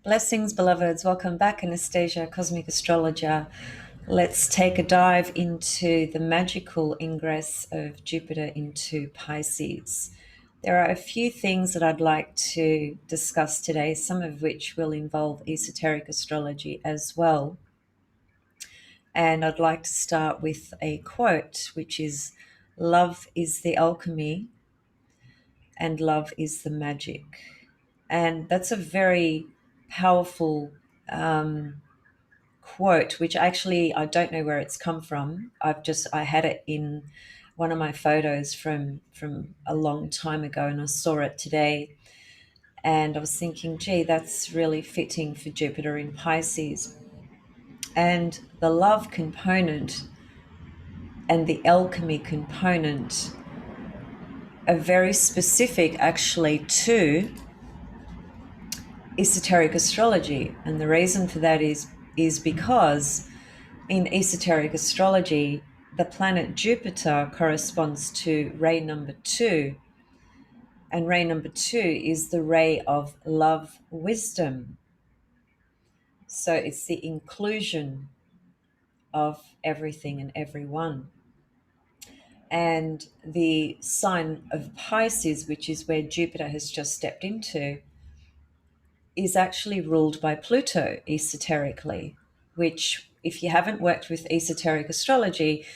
Blessings, beloveds. Welcome back, Anastasia, Cosmic Astrologer. Let's take a dive into the magical ingress of Jupiter into Pisces. There are a few things that I'd like to discuss today, some of which will involve esoteric astrology as well. And I'd like to start with a quote, which is, "Love is the alchemy and love is the magic." And that's a very powerful quote, which actually I don't know where it's come from. I had it in one of my photos from a long time ago, and I saw it today, and I was thinking, gee, that's really fitting for Jupiter in Pisces. And the love component and the alchemy component are very specific actually to esoteric astrology. And the reason for that is because in esoteric astrology, the planet Jupiter corresponds to ray number 2, and ray number 2 is the ray of love wisdom. So it's the inclusion of everything and everyone. And the sign of Pisces, which is where Jupiter has just stepped into, is actually ruled by Pluto esoterically, which, if you haven't worked with esoteric astrology,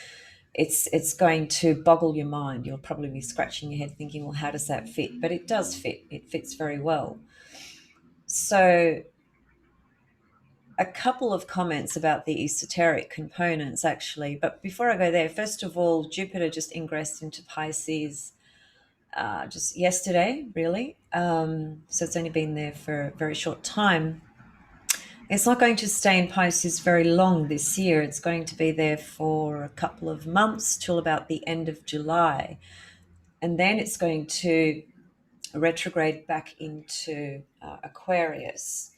it's going to boggle your mind. You'll probably be scratching your head thinking, well, how does that fit? But it does fit. It fits very well. So a couple of comments about the esoteric components, actually. But before I go there, first of all, Jupiter just ingressed into Pisces just yesterday, really. So it's only been there for a very short time. It's not going to stay in Pisces very long this year. It's going to be there for a couple of months till about the end of July. And then it's going to retrograde back into Aquarius.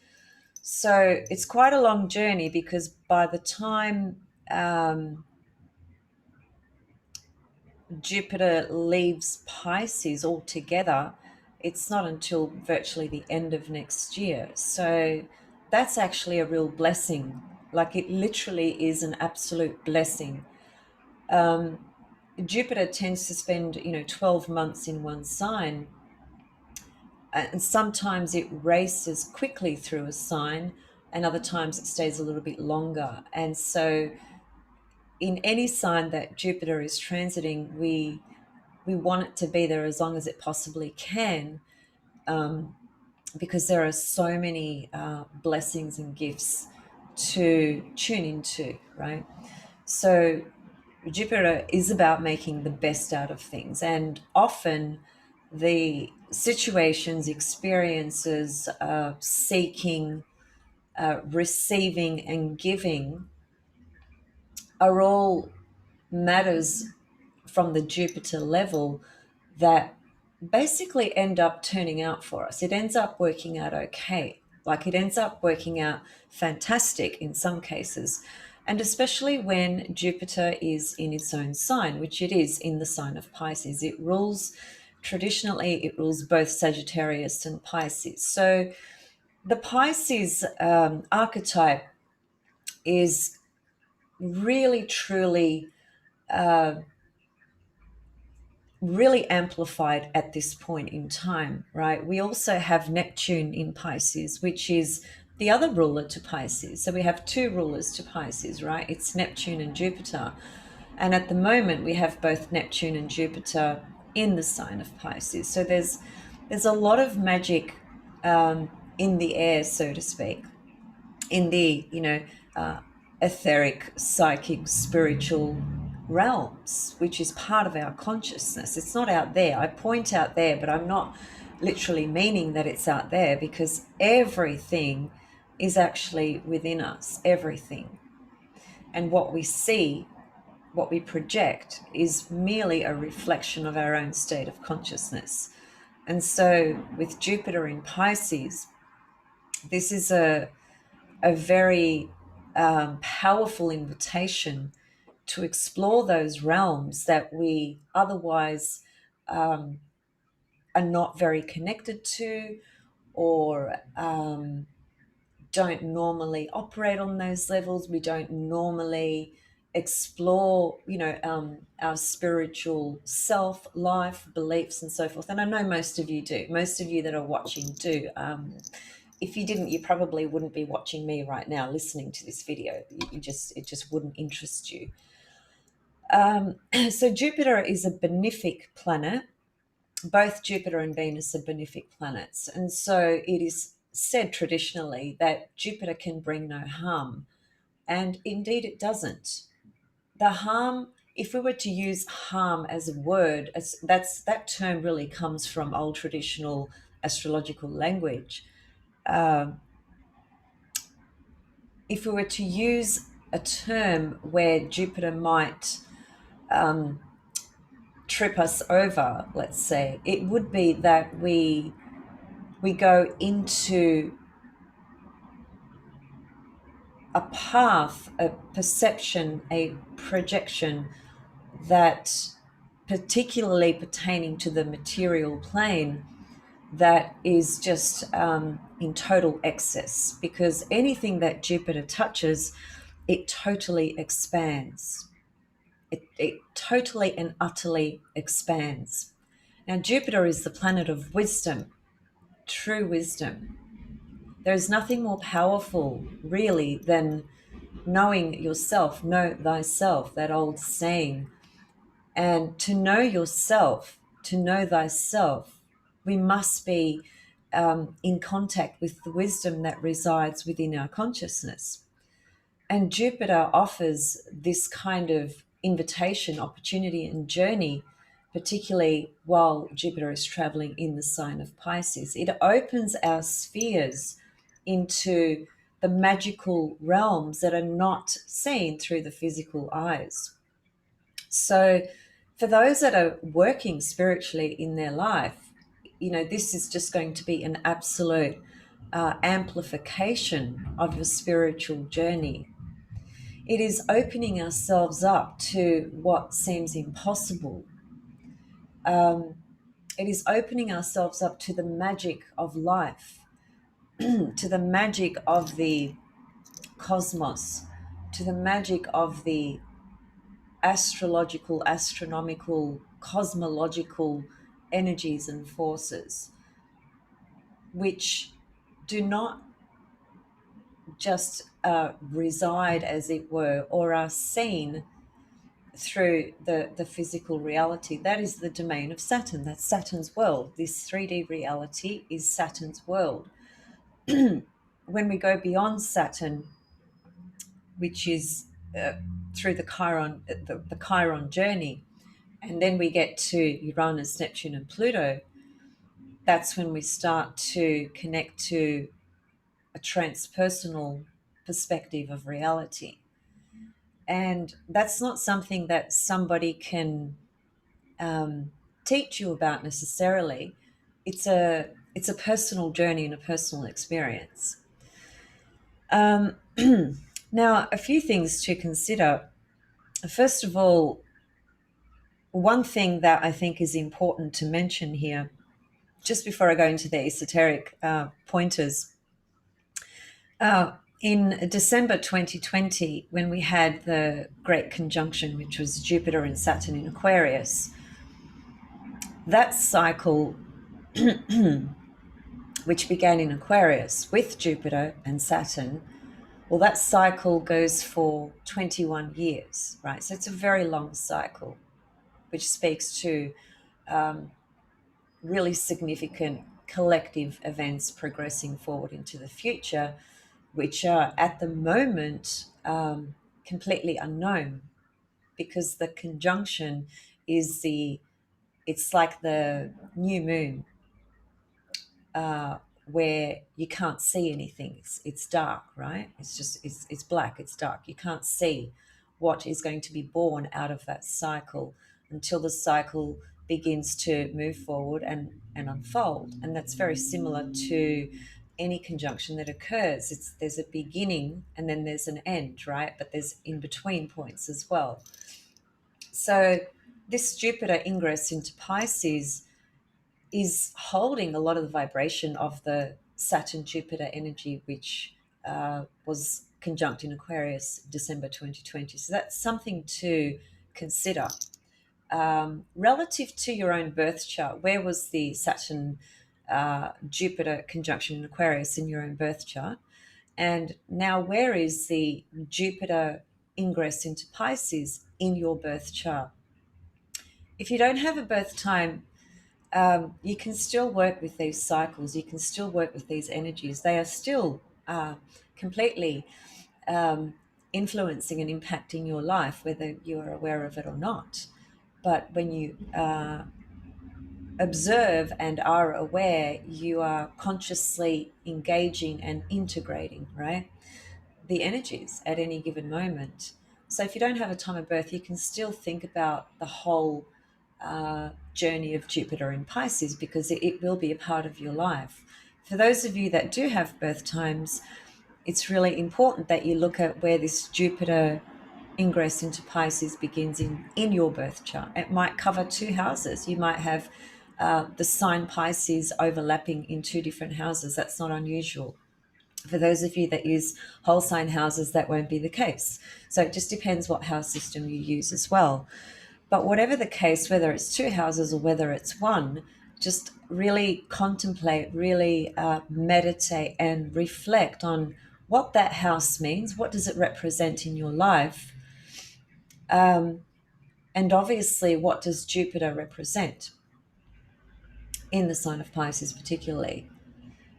So it's quite a long journey, because by the time Jupiter leaves Pisces altogether, it's not until virtually the end of next year. So that's actually a real blessing. Like, it literally is an absolute blessing. Jupiter tends to spend, 12 months in one sign, and sometimes it races quickly through a sign, and other times it stays a little bit longer. And so in any sign that Jupiter is transiting, we want it to be there as long as it possibly can, because there are so many blessings and gifts to tune into, right? So Jupiter is about making the best out of things, and often the situations, experiences, seeking, receiving, and giving are all matters from the Jupiter level that basically end up turning out for us. It ends up working out okay. Like, it ends up working out fantastic in some cases. And especially when Jupiter is in its own sign, which it is in the sign of Pisces. Traditionally, it rules both Sagittarius and Pisces. So the Pisces archetype is really, truly really amplified at this point in time, right? We also have Neptune in Pisces, which is the other ruler to Pisces. So we have two rulers to Pisces, right? It's Neptune and Jupiter. And at the moment, we have both Neptune and Jupiter in the sign of Pisces. So there's a lot of magic in the air, so to speak, in the etheric, psychic, spiritual realms, which is part of our consciousness. It's not out there. I point out there, but I'm not literally meaning that it's out there, because everything is actually within us, everything. And what we see, what we project, is merely a reflection of our own state of consciousness. And so with Jupiter in Pisces, this is a very powerful invitation to explore those realms that we otherwise are not very connected to, or don't normally operate on those levels. We don't normally explore, our spiritual self, life, beliefs, and so forth. And I know most of you do. Most of you that are watching do. If you didn't, you probably wouldn't be watching me right now, listening to this video. It just wouldn't interest you. So Jupiter is a benefic planet. Both Jupiter and Venus are benefic planets. And so it is said traditionally that Jupiter can bring no harm. And indeed it doesn't. The harm, if we were to use harm as a word, that term really comes from old traditional astrological language. If we were to use a term where Jupiter might trip us over, let's say, it would be that we go into a path, a perception, a projection that, particularly pertaining to the material plane, that is just in total excess, because anything that Jupiter touches, it totally expands. It totally and utterly expands. Now, Jupiter is the planet of wisdom, true wisdom. There is nothing more powerful, really, than knowing yourself, know thyself, that old saying. And to know yourself, to know thyself, we must be in contact with the wisdom that resides within our consciousness. And Jupiter offers this kind of invitation, opportunity, and journey, particularly while Jupiter is traveling in the sign of Pisces. It opens our spheres into the magical realms that are not seen through the physical eyes. So, for those that are working spiritually in their life, this is just going to be an absolute amplification of your spiritual journey. It is opening ourselves up to what seems impossible. It is opening ourselves up to the magic of life, to the magic of the cosmos, to the magic of the astrological, astronomical, cosmological energies and forces, which do not just reside, as it were, or are seen through the physical reality. That is the domain of Saturn. That's Saturn's world. This 3D reality is Saturn's world. When we go beyond Saturn, which is through the Chiron journey, and then we get to Uranus, Neptune, and Pluto, that's when we start to connect to a transpersonal perspective of reality. And that's not something that somebody can teach you about necessarily. It's a personal journey and a personal experience. Now, a few things to consider. First of all, one thing that I think is important to mention here, just before I go into the esoteric pointers, in December 2020, when we had the Great Conjunction, which was Jupiter and Saturn in Aquarius, that cycle, which began in Aquarius with Jupiter and Saturn, well, that cycle goes for 21 years, right? So it's a very long cycle, which speaks to really significant collective events progressing forward into the future, which are at the moment completely unknown, because the conjunction is it's like the new moon, where you can't see anything. It's dark, right? It's black, it's dark. You can't see what is going to be born out of that cycle until the cycle begins to move forward and unfold. And that's very similar to any conjunction that occurs. There's a beginning and then there's an end, right? But there's in between points as well. So this Jupiter ingress into Pisces is holding a lot of the vibration of the Saturn Jupiter energy, which was conjunct in Aquarius December 2020. So that's something to consider. Relative to your own birth chart, where was the Saturn Jupiter conjunction in Aquarius in your own birth chart? And now, where is the Jupiter ingress into Pisces in your birth chart? If you don't have a birth time, you can still work with these cycles. You can still work with these energies. They are still completely influencing and impacting your life, whether you are aware of it or not. But when you observe and are aware, you are consciously engaging and integrating, right? The energies at any given moment. So if you don't have a time of birth, you can still think about the whole journey of Jupiter in Pisces, because it will be a part of your life. For those of you that do have birth times, it's really important that you look at where this Jupiter ingress into Pisces begins in your birth chart. It might cover two houses. You might have the sign Pisces overlapping in two different houses. That's not unusual. For those of you that use whole sign houses, that won't be the case. So it just depends what house system you use as well. But whatever the case, whether it's two houses or whether it's one, just really contemplate, really meditate and reflect on what that house means. What does it represent in your life? And obviously, what does Jupiter represent in the sign of Pisces particularly?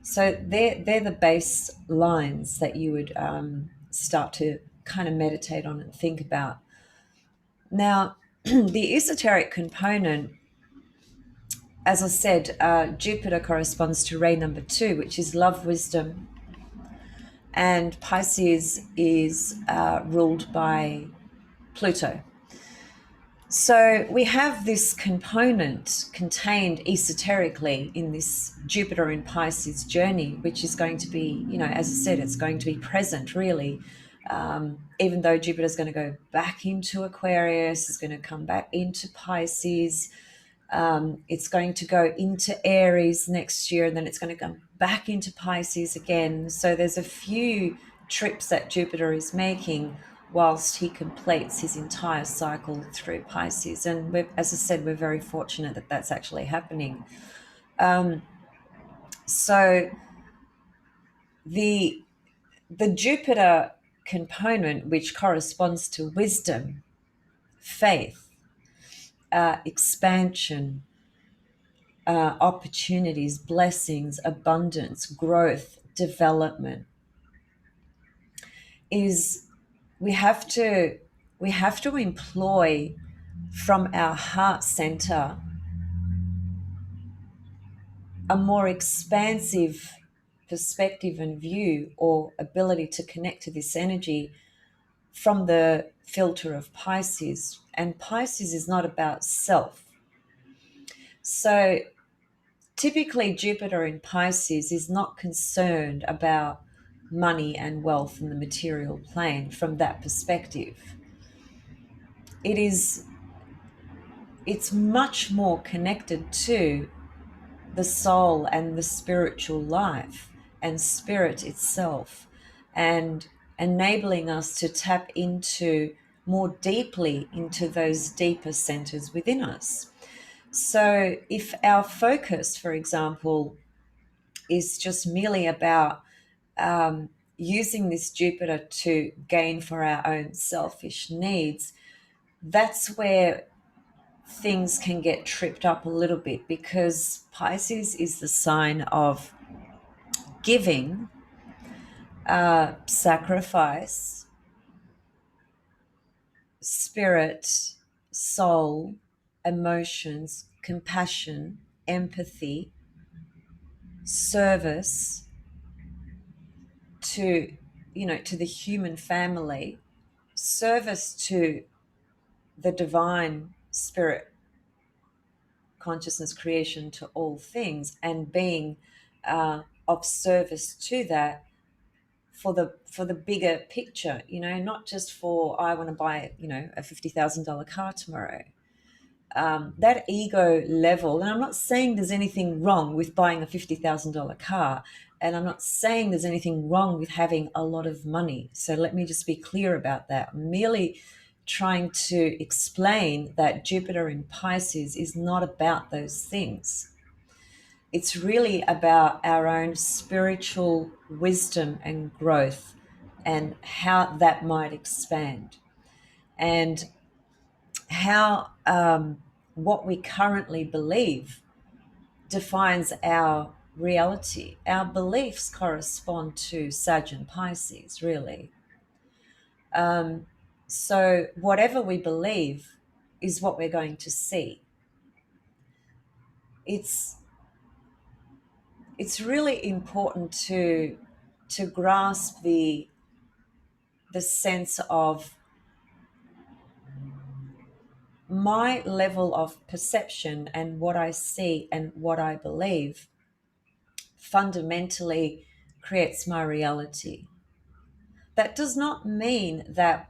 So they're the base lines that you would start to kind of meditate on and think about. Now, the esoteric component, as I said, Jupiter corresponds to ray number 2, which is love, wisdom, and Pisces is ruled by Pluto. So we have this component contained esoterically in this Jupiter in Pisces journey, which is going to be, as I said, it's going to be present really. Even though Jupiter is going to go back into Aquarius, is going to come back into Pisces. It's going to go into Aries next year, and then it's going to come back into Pisces again. So there's a few trips that Jupiter is making whilst he completes his entire cycle through Pisces. And as I said, we're very fortunate that that's actually happening. So the Jupiter component, which corresponds to wisdom, faith, expansion, opportunities, blessings, abundance, growth, development, is we have to employ from our heart center a more expansive perspective and view, or ability to connect to this energy from the filter of Pisces. And Pisces is not about self. So typically Jupiter in Pisces is not concerned about money and wealth in the material plane from that perspective. It's much more connected to the soul and the spiritual life and spirit itself, and enabling us to tap into more deeply into those deeper centers within us. So if our focus, for example, is just merely about using this Jupiter to gain for our own selfish needs, that's where things can get tripped up a little bit, because Pisces is the sign of giving, sacrifice, spirit, soul, emotions, compassion, empathy, service to the human family, service to the divine spirit, consciousness, creation, to all things, and being of service to that for the bigger picture, not just for, I want to buy a $50,000 car tomorrow. That ego level, and I'm not saying there's anything wrong with buying a $50,000 car. And I'm not saying there's anything wrong with having a lot of money. So let me just be clear about that. I'm merely trying to explain that Jupiter in Pisces is not about those things. It's really about our own spiritual wisdom and growth and how that might expand, and how what we currently believe defines our reality. Our beliefs correspond to Sag and Pisces, really. So whatever we believe is what we're going to see. It's it's really important to grasp the sense of my level of perception and what I see and what I believe fundamentally creates my reality. That does not mean that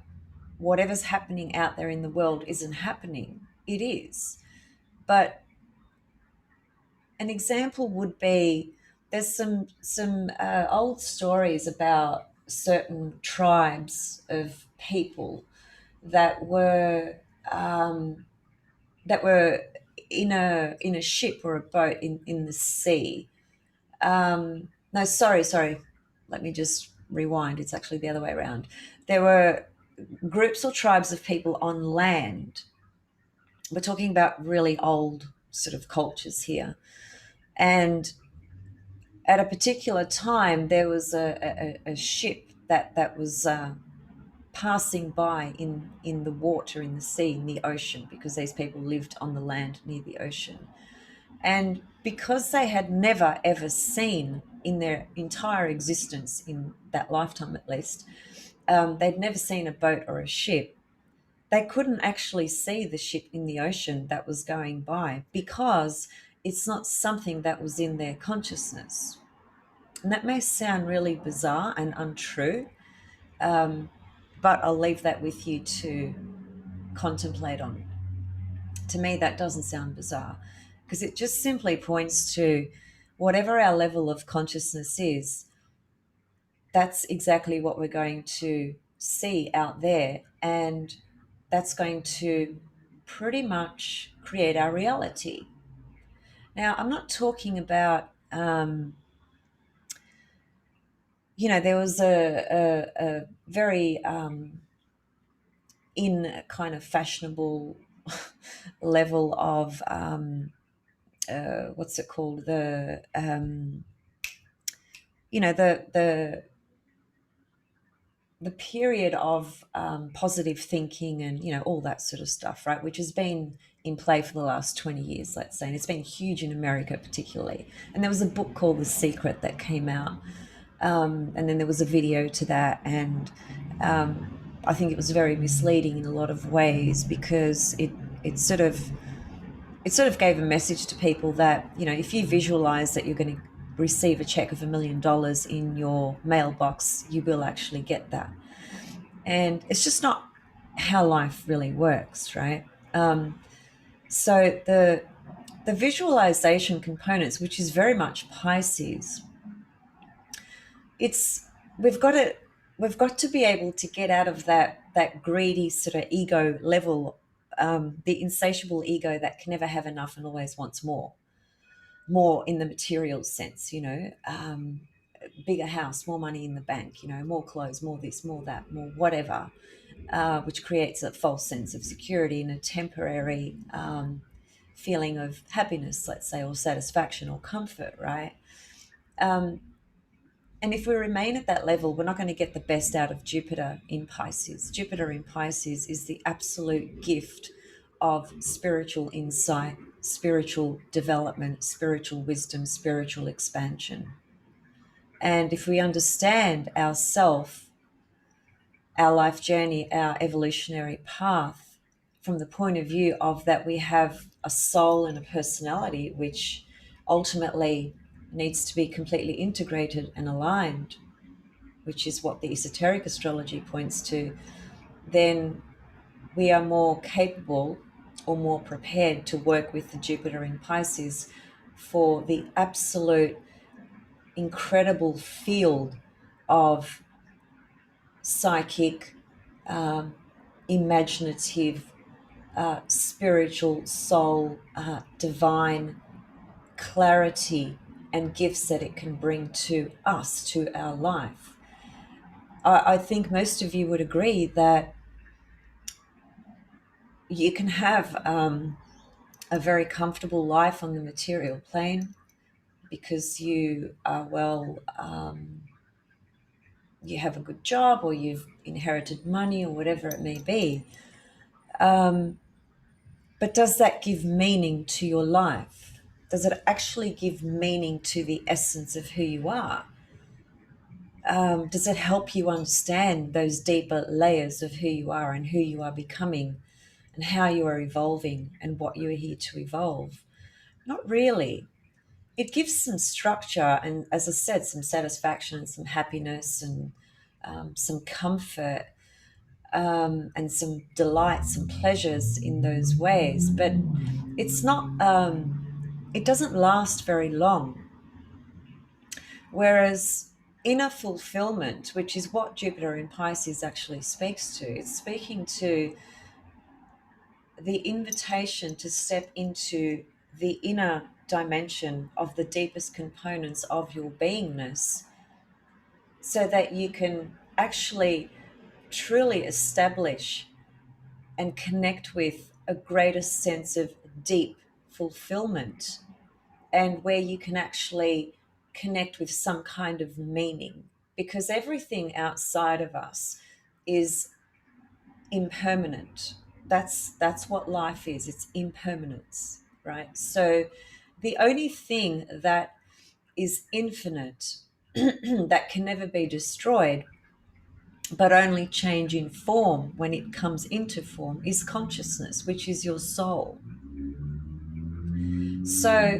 whatever's happening out there in the world isn't happening. It is. But an example would be, there's some old stories about certain tribes of people that were um, that were in a ship or a boat in the sea. No, sorry. Let me just rewind. It's actually the other way around. There were groups or tribes of people on land. We're talking about really old sort of cultures here. And at a particular time, there was a ship that was passing by in the water, in the sea, in the ocean, because these people lived on the land near the ocean. And because they had never ever seen in their entire existence, in that lifetime at least, they'd never seen a boat or a ship. They couldn't actually see the ship in the ocean that was going by because it's not something that was in their consciousness. And that may sound really bizarre and untrue, but I'll leave that with you to contemplate on. To me, that doesn't sound bizarre because it just simply points to whatever our level of consciousness is, that's exactly what we're going to see out there. And that's going to pretty much create our reality. Now, I'm not talking about, there was a very in a kind of fashionable level of, what's it called? The period of positive thinking and all that sort of stuff, right, which has been in play for the last 20 years, let's say, and it's been huge in America particularly. And there was a book called The Secret that came out, and then there was a video to that, and I think it was very misleading in a lot of ways because it sort of gave a message to people that, if you visualize that you're going to receive a check of $1 million in your mailbox, you will actually get that. And it's just not how life really works, right? So the visualization components, which is very much Pisces, it's we've got to be able to get out of that greedy sort of ego level, the insatiable ego that can never have enough and always wants more in the material sense, bigger house, more money in the bank, more clothes, more this, more that, more whatever, which creates a false sense of security and a temporary feeling of happiness, let's say, or satisfaction or comfort, right? And if we remain at that level, we're not going to get the best out of Jupiter in Pisces. Jupiter in Pisces is the absolute gift of spiritual insight, spiritual development, spiritual wisdom, spiritual expansion. And if we understand ourself, our life journey, our evolutionary path, from the point of view of that we have a soul and a personality which ultimately needs to be completely integrated and aligned, which is what the esoteric astrology points to, then we are more capable or more prepared to work with the Jupiter in Pisces for the absolute incredible field of psychic, um, imaginative, spiritual, soul, divine clarity and gifts that it can bring to us, to our life. I think most of you would agree that you can have a very comfortable life on the material plane because you are well, you have a good job or you've inherited money or whatever it may be. But does that give meaning to your life? Does it actually give meaning to the essence of who you are? Does it help you understand those deeper layers of who you are and who you are becoming and how you are evolving and what you are here to evolve? Not really. It gives some structure and, as I said, some satisfaction and some happiness and some comfort and some delights and pleasures in those ways. But it's not, it doesn't last very long. Whereas inner fulfillment, which is what Jupiter in Pisces actually speaks to, it's speaking to the invitation to step into the inner dimension of the deepest components of your beingness so that you can actually truly establish and connect with a greater sense of deep fulfillment and where you can actually connect with some kind of meaning, because everything outside of us is impermanent. That's what life is. It's impermanence, right? So the only thing that is infinite that can never be destroyed but only change in form when it comes into form is consciousness, which is your soul. So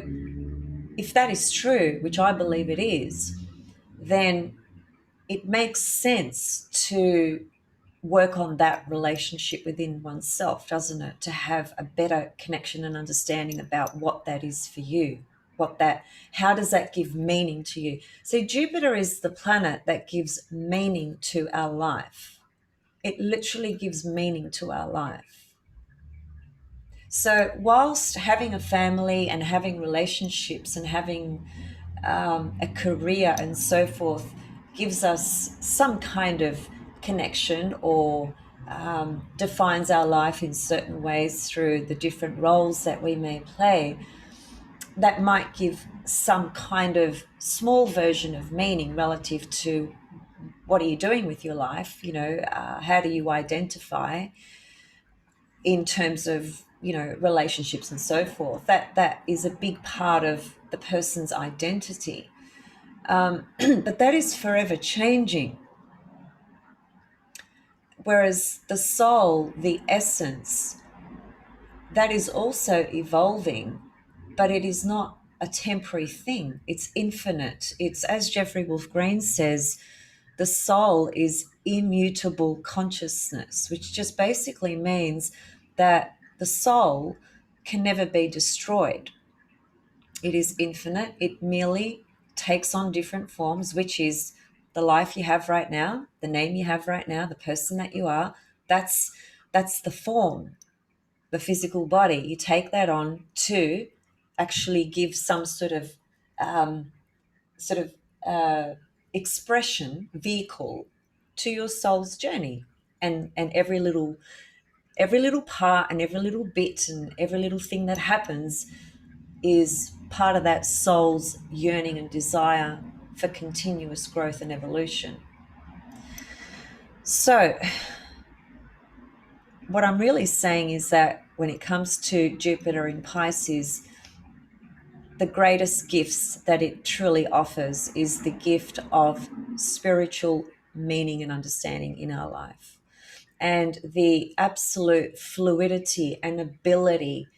if that is true, which I believe it is, then it makes sense to work on that relationship within oneself, doesn't it? To have a better connection and understanding about what that is for you, how does that give meaning to you? So Jupiter is the planet that gives meaning to our life. It literally gives meaning to our life. So whilst having a family and having relationships and having a career and so forth gives us some kind of connection or defines our life in certain ways through the different roles that we may play, that might give some kind of small version of meaning relative to what are you doing with your life, how do you identify in terms of relationships and so forth. That is a big part of the person's identity. But that is forever changing. Whereas the soul, the essence, that is also evolving, but it is not a temporary thing. It's infinite. It's, as Jeffrey Wolf Green says, the soul is immutable consciousness, which just basically means that the soul can never be destroyed. It is infinite. It merely takes on different forms, which is the life you have right now, the name you have right now, the person that you are. That's the form, the physical body. You take that on to actually give some sort of expression vehicle to your soul's journey, and every little part and every little bit and every little thing that happens is part of that soul's yearning and desire for continuous growth and evolution. So what I'm really saying is that when it comes to Jupiter in Pisces, the greatest gifts that it truly offers is the gift of spiritual meaning and understanding in our life, and the absolute fluidity and ability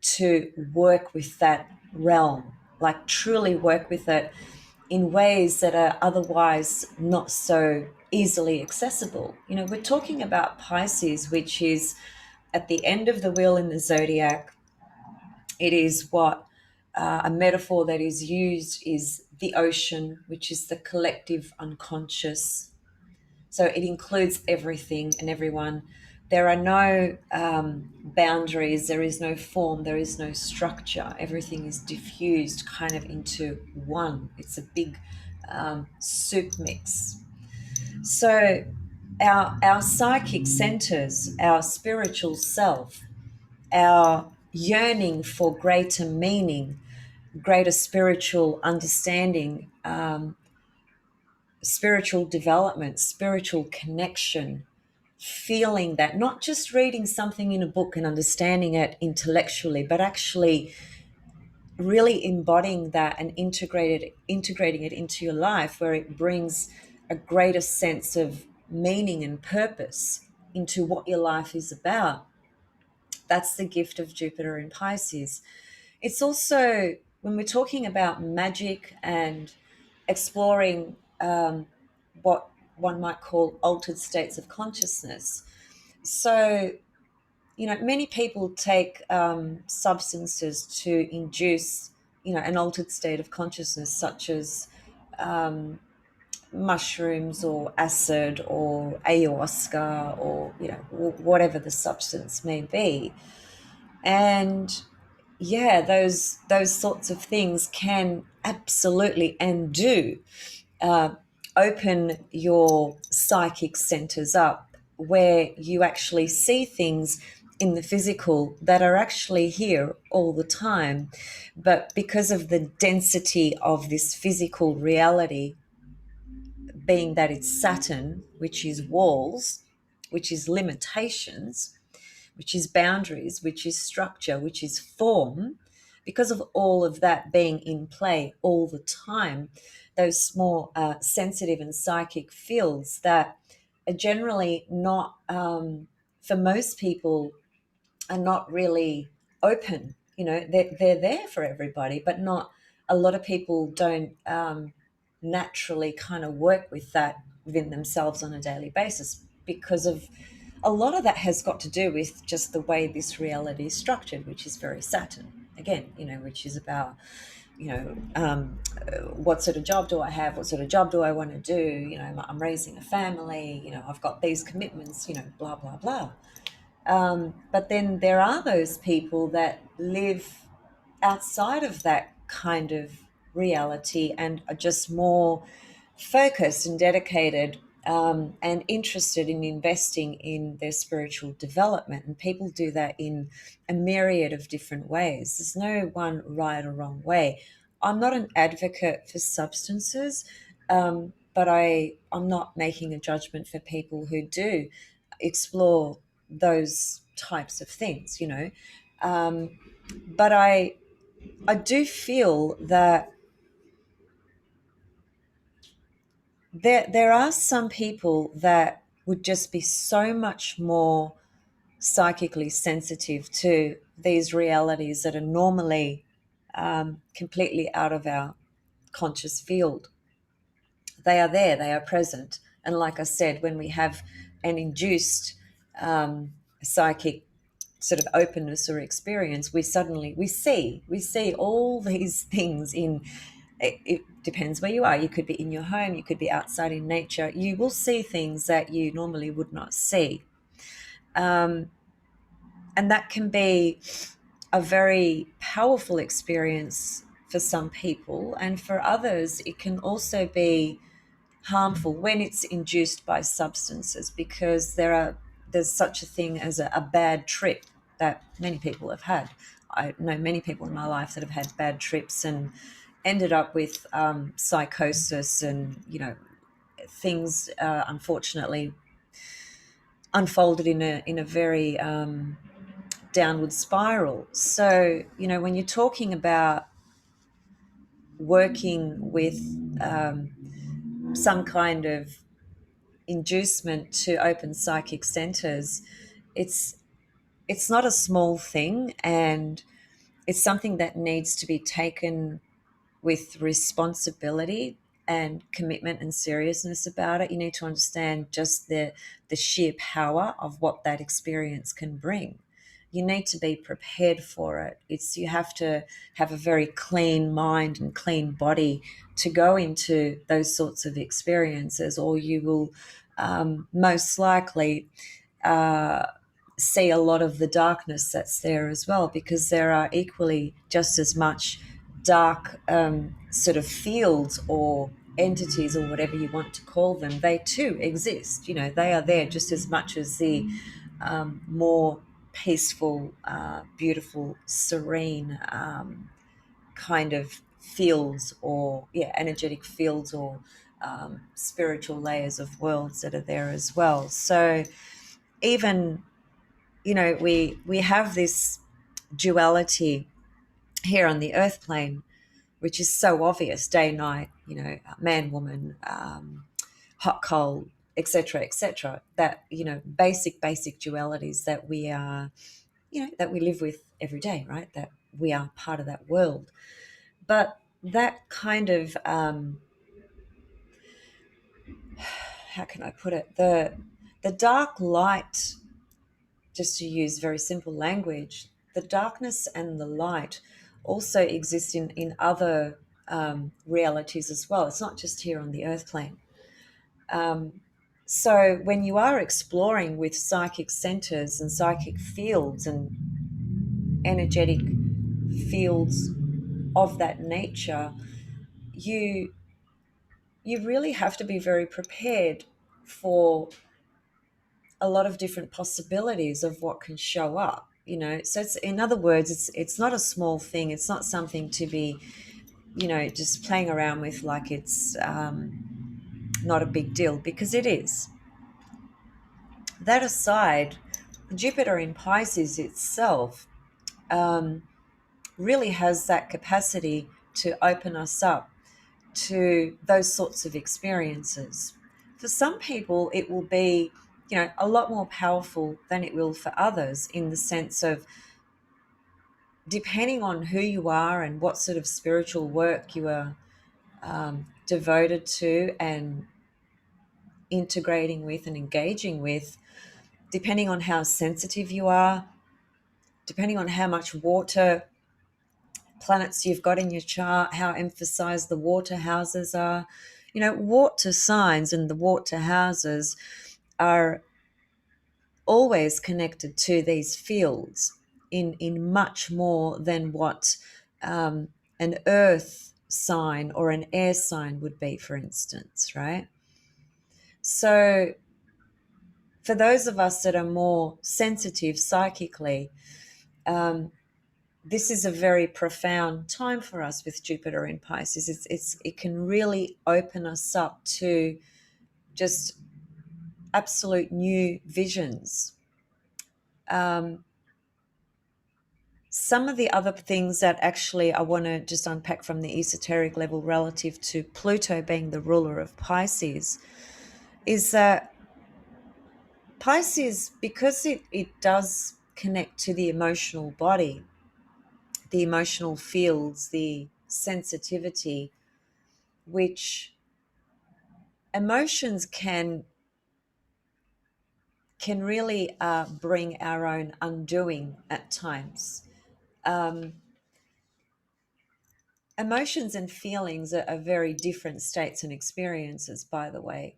to work with that realm, like truly work with it in ways that are otherwise not so easily accessible. We're talking about Pisces, which is at the end of the wheel in the zodiac. It is what a metaphor that is used is the ocean, which is the collective unconscious. So it includes everything and everyone. There are no boundaries, there is no form, there is no structure. Everything is diffused kind of into one. It's a big soup mix. So our psychic centers, our spiritual self, our yearning for greater meaning, greater spiritual understanding, spiritual development, spiritual connection, feeling that, not just reading something in a book and understanding it intellectually, but actually really embodying that and integrating it into your life, where it brings a greater sense of meaning and purpose into what your life is about. That's the gift of Jupiter in Pisces. It's also, when we're talking about magic and exploring what one might call altered states of consciousness. So, many people take substances to induce, an altered state of consciousness, such as mushrooms or acid or ayahuasca or, whatever the substance may be. And yeah, those sorts of things can absolutely and do uh, open your psychic centers up, where you actually see things in the physical that are actually here all the time. But because of the density of this physical reality, being that it's Saturn, which is walls, which is limitations, which is boundaries, which is structure, which is form, because of all of that being in play all the time, those small sensitive and psychic fields that are generally not, for most people, are not really open. They're there for everybody, but not a lot of people don't naturally kind of work with that within themselves on a daily basis, because of a lot of that has got to do with just the way this reality is structured, which is very Saturn again, which is about, what sort of job do I have? What sort of job do I want to do? I'm raising a family, I've got these commitments, blah, blah, blah. But then there are those people that live outside of that kind of reality and are just more focused and dedicated, and interested in investing in their spiritual development. And people do that in a myriad of different ways. There's no one right or wrong way. I'm not an advocate for substances, but I'm not making a judgment for people who do explore those types of things, But I do feel that there are some people that would just be so much more psychically sensitive to these realities that are normally completely out of our conscious field. They are there, they are present. And like I said, when we have an induced psychic sort of openness or experience, we see all these things in it depends where you are. You could be in your home, you could be outside in nature. You will see things that you normally would not see. And that can be a very powerful experience for some people, and for others it can also be harmful when it's induced by substances, because there's such a thing as a bad trip that many people have had. I know many people in my life that have had bad trips and ended up with psychosis, and things unfortunately unfolded in a very downward spiral. So when you're talking about working with some kind of inducement to open psychic centers, it's it's not a small thing, and it's something that needs to be taken with responsibility and commitment and seriousness about it. You need to understand just the sheer power of what that experience can bring. you need to be prepared for it. You have to have a very clean mind and clean body to go into those sorts of experiences, or you will most likely uh, see a lot of the darkness that's there as well, because there are equally just as much dark sort of fields or entities or whatever you want to call them. They too exist. They are there just as much as the more peaceful, beautiful, serene kind of fields, or energetic fields, or spiritual layers of worlds that are there as well. So even we have this duality here on the earth plane, which is so obvious, day night, man woman, hot cold, etc., etc., that basic dualities that we are that we live with every day, right? That we are part of that world. But that kind of how can I put it, the dark light, just to use very simple language, the darkness and the light also exist in other realities as well. It's not just here on the earth plane. So when you are exploring with psychic centers and psychic fields and energetic fields of that nature, you you really have to be very prepared for a lot of different possibilities of what can show up. So it's, in other words, it's not a small thing. It's not something to be just playing around with like it's not a big deal, because it is. That aside, Jupiter in Pisces itself really has that capacity to open us up to those sorts of experiences. For some people, it will be, a lot more powerful than it will for others, in the sense of, depending on who you are and what sort of spiritual work you are devoted to and integrating with and engaging with, depending on how sensitive you are, depending on how much water planets you've got in your chart, how emphasized the water houses are. Water signs and the water houses are always connected to these fields in much more than what an earth sign or an air sign would be, for instance, right? So for those of us that are more sensitive psychically, this is a very profound time for us with Jupiter in Pisces. It can really open us up to just absolute new visions. Some of the other things that actually I want to just unpack from the esoteric level relative to Pluto being the ruler of Pisces is that Pisces, because it does connect to the emotional body, the emotional fields, the sensitivity, which emotions can really bring our own undoing at times. Emotions and feelings are very different states and experiences, by the way.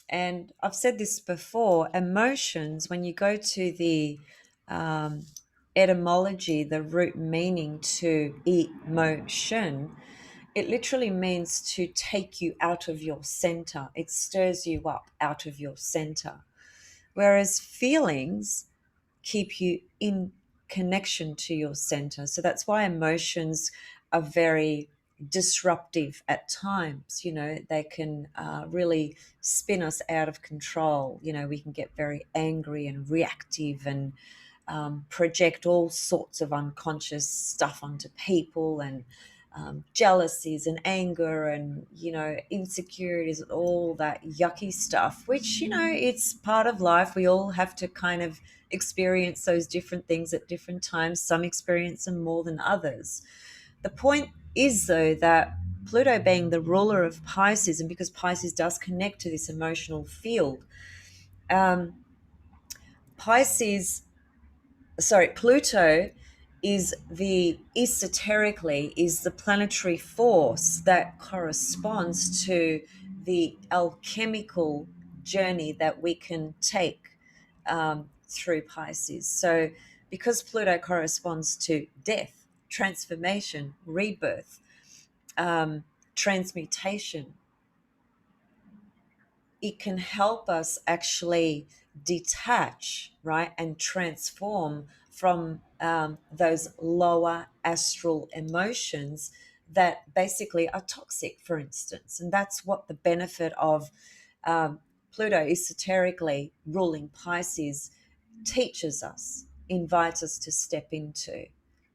And I've said this before, emotions, when you go to the etymology, the root meaning to emotion, it literally means to take you out of your center. It stirs you up out of your center. Whereas feelings keep you in connection to your center. So that's why emotions are very disruptive at times. They can really spin us out of control. We can get very angry and reactive and project all sorts of unconscious stuff onto people, and jealousies and anger and insecurities, all that yucky stuff, which it's part of life. We all have to kind of experience those different things at different times. Some experience them more than others. The point is, though, that Pluto being the ruler of Pisces, and because Pisces does connect to this emotional field, Pisces sorry, Pluto is the esoterically is the planetary force that corresponds to the alchemical journey that we can take through Pisces. So, because Pluto corresponds to death, transformation, rebirth, transmutation, it can help us actually detach, right, and transform from those lower astral emotions that basically are toxic, for instance. And that's what the benefit of Pluto esoterically ruling Pisces teaches us, invites us to step into.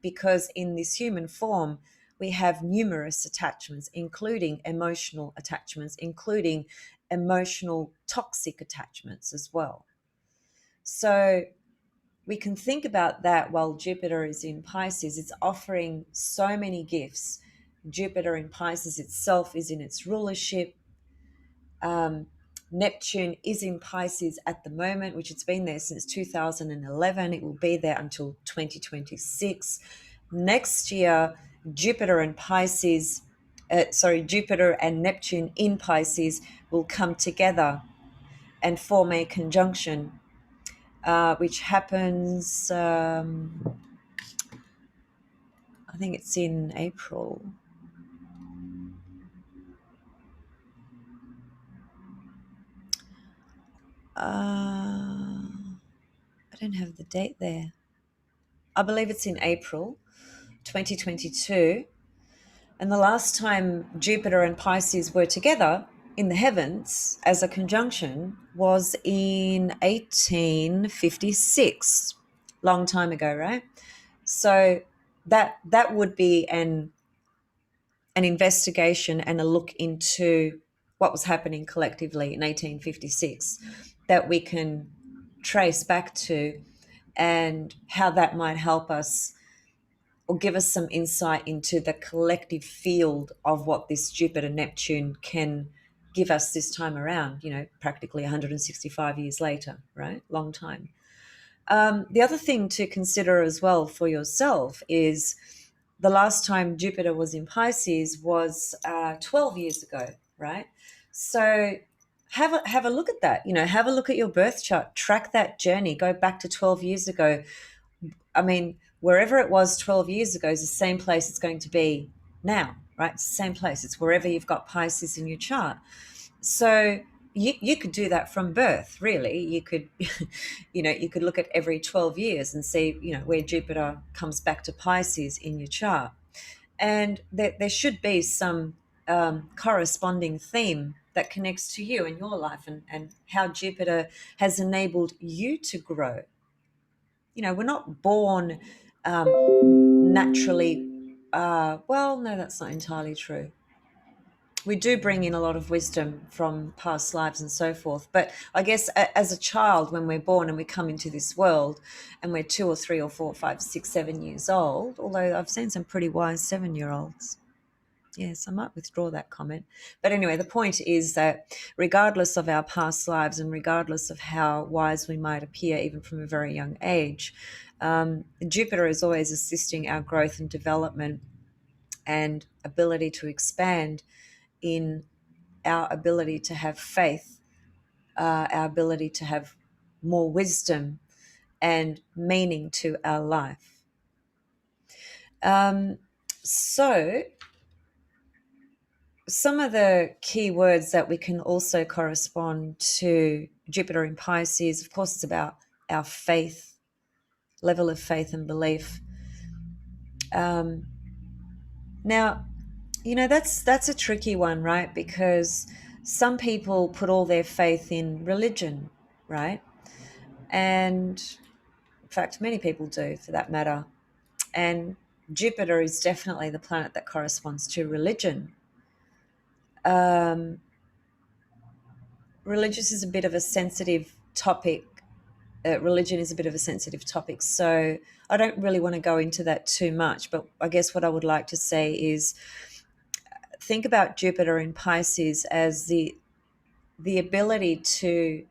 Because in this human form, we have numerous attachments, including emotional attachments, including emotional toxic attachments as well. So we can think about that while Jupiter is in Pisces. It's offering so many gifts. Jupiter in Pisces itself is in its rulership. Neptune is in Pisces at the moment, which it's been there since 2011. It will be there until 2026. Next year, Jupiter and Pisces, Jupiter and Neptune in Pisces will come together and form a conjunction, which happens, I think it's in April. I don't have the date there. I believe it's in April 2022. And the last time Jupiter and Pisces were together in the heavens as a conjunction was in 1856, long time ago, right? So that would be an investigation and a look into what was happening collectively in 1856 that we can trace back to, and how that might help us or give us some insight into the collective field of what this Jupiter Neptune can give us this time around, practically 165 years later, right? Long time. The other thing to consider as well for yourself is the last time Jupiter was in Pisces was 12 years ago, right? So have a look at that. Have a look at your birth chart, track that journey, go back to 12 years ago. I mean, wherever it was 12 years ago is the same place it's going to be now, right? It's the same place. It's wherever you've got Pisces in your chart. So you could do that from birth, really. You could, you could look at every 12 years and see, where Jupiter comes back to Pisces in your chart. And there should be some corresponding theme that connects to you in your life, and how Jupiter has enabled you to grow. We're not born naturally. Well, no, that's not entirely true. We do bring in a lot of wisdom from past lives and so forth. But I guess as a child, when we're born and we come into this world and we're 2 or 3 or 4 or 5, 6, 7 years old, although I've seen some pretty wise 7-year-olds. Yes, I might withdraw that comment. But anyway, the point is that regardless of our past lives and regardless of how wise we might appear, even from a very young age, Jupiter is always assisting our growth and development and ability to expand in our ability to have faith, our ability to have more wisdom and meaning to our life. So some of the key words that we can also correspond to Jupiter in Pisces, of course, it's about our faith, level of faith and belief. Now, that's a tricky one, right? Because some people put all their faith in religion, right? And in fact, many people do, for that matter. And Jupiter is definitely the planet that corresponds to religion. Religious is a bit of a sensitive topic. Religion is a bit of a sensitive topic, so I don't really want to go into that too much. But I guess what I would like to say is think about Jupiter in Pisces as the ability to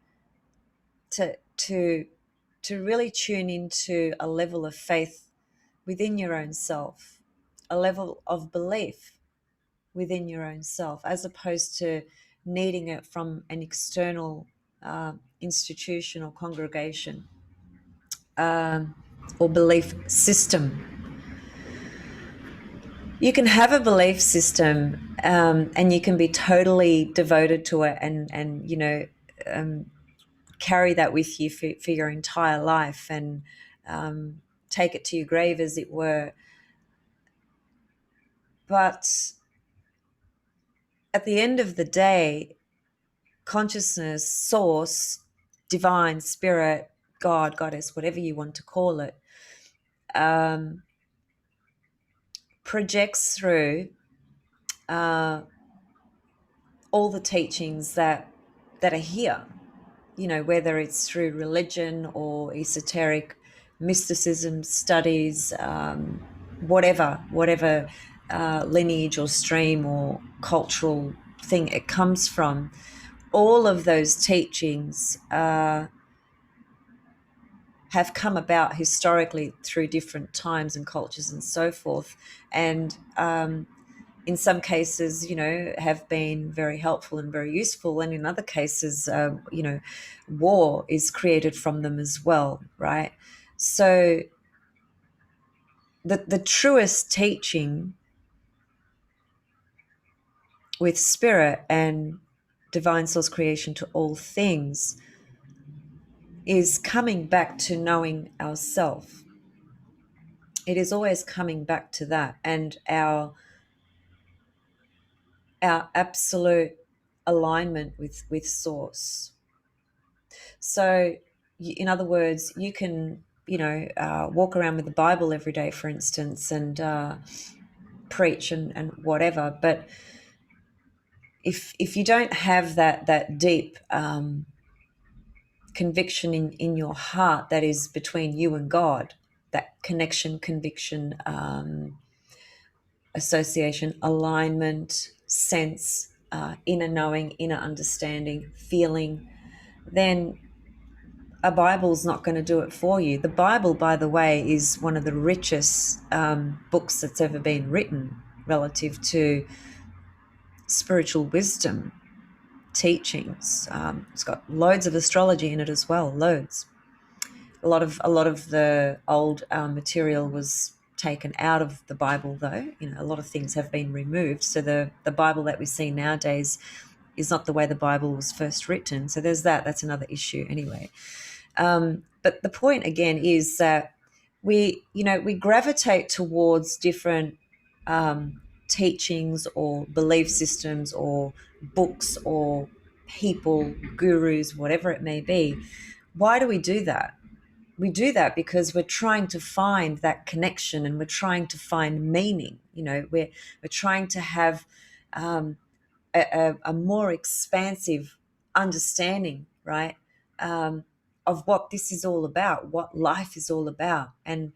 to really tune into a level of faith within your own self, a level of belief within your own self, as opposed to needing it from an external institution or congregation, or belief system. You can have a belief system, and you can be totally devoted to it, and carry that with you for your entire life, and take it to your grave, as it were. But at the end of the day, consciousness, source, divine, spirit, God, goddess, whatever you want to call it, um, projects through all the teachings that are here. Whether it's through religion or esoteric mysticism studies, whatever lineage or stream or cultural thing it comes from, all of those teachings have come about historically through different times and cultures and so forth. And in some cases, have been very helpful and very useful. And in other cases, war is created from them as well, right? So the truest teaching with spirit and divine source creation to all things is coming back to knowing ourself. It is always coming back to that, and our absolute alignment with source. So, in other words, you can, walk around with the Bible every day, for instance, and preach and whatever. But if you don't have that deep conviction in your heart that is between you and God, that connection, conviction, association, alignment, sense, inner knowing, inner understanding, feeling, then a Bible's not going to do it for you. The Bible, by the way, is one of the richest books that's ever been written relative to spiritual wisdom, teachings. It's got loads of astrology in it as well, loads. A lot of the old material was taken out of the Bible, though. A lot of things have been removed. So the Bible that we see nowadays is not the way the Bible was first written. So there's that. That's another issue anyway. But the point again is that we gravitate towards different teachings or belief systems or books or people, gurus, whatever it may be. Why do we do that? We do that because we're trying to find that connection, and we're trying to find meaning. We're trying to have a more expansive understanding, right, of what this is all about, what life is all about. And